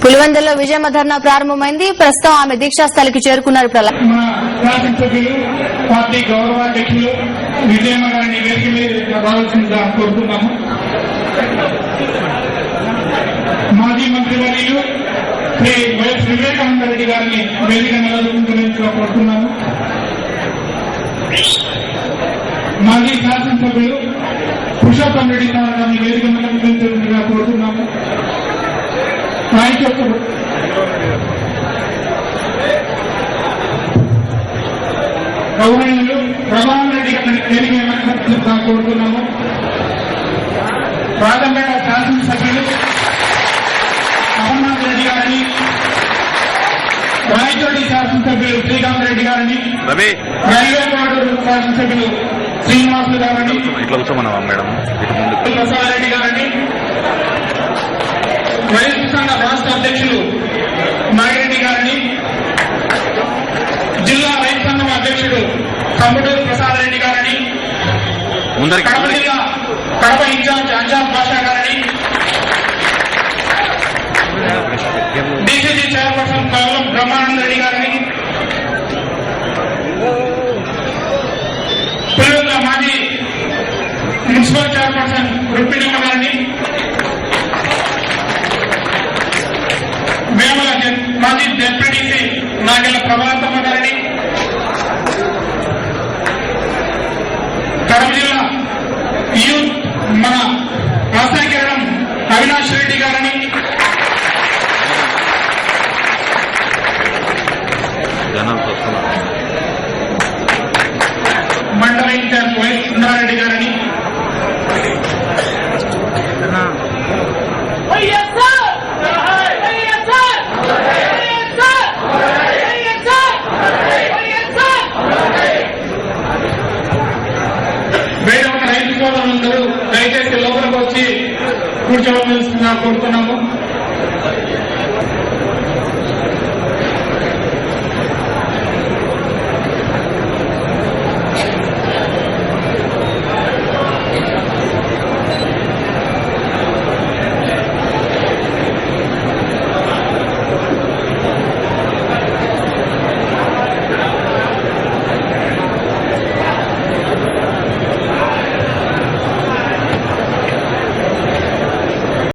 పులివెందులలో విజయమ్మ ధర్నా ప్రారంభమైంది. ప్రస్తుతం ఆమె దీక్షా స్థలికి చేరుకున్నారు. పార్టీ గౌరవాధ్యక్షులు విజయమ్మ గారిని వేదిక మీద రావాల్సిందిగా కోరుతున్నాము. మాజీ మంత్రివర్యులు శ్రీ వైఎస్ వివేకానంద రెడ్డి గారిని వేదిక నిలబెట్టుకునేందుకు కోరుతున్నాము. మాజీ శాసనసభ్యులు పురుషోత్తం రెడ్డి గారిని వేదిక నిలబెట్టుకునేందుకు కోరుతున్నాము. నాయకులు గౌరవనీయులు ప్రభావం రెడ్డి గారిని వేదిక నిలబెట్టుకునేందుకు కోరుతున్నాము. రాజంపేట శాసనసభ్యులు అమర్నాథ్ రెడ్డి గారిని, రాయచోటి శాసనసభ్యులు శ్రీకాంత్ రెడ్డి గారిని, రైల్వే కోడూరు శాసనసభ్యులు శ్రీనివాసులు గారిని, ప్రసాద్ రెడ్డి గారిని, రైతు సంఘ రాష్ట్ర అధ్యక్షులు నాగిరెడ్డి గారిని, జిల్లా రైతు సంఘం అధ్యక్షుడు కంబటూరు ప్రసాద్ రెడ్డి గారిని, కడప జిల్లా కడప ఇన్ఛార్జ్ అంజాద్ బాషా గారిని, డీసీసీ చైర్పర్సన్ కల్లం బ్రహ్మానంద రెడ్డి గారిని, పులివెందుల మాజీ మున్సిపల్ చైర్పర్సన్ రుక్మిణమ్మ గారిని, వేమల మాజీ జెడ్పీటీసీ నాగెల ప్రభాతమ్మ గారిని, కడప జిల్లా యూత్ మన ఆశాకిరణం అవినాష్ రెడ్డి గారిని, మండల ఇన్ఛార్జ్ వైఎస్ సుందరారెడ్డి గారిని, వేరే రైతు సోదరులందరూ దయచేసి లోపలికి వచ్చి కూర్చోవలసిందిగా కోరుతున్నాము.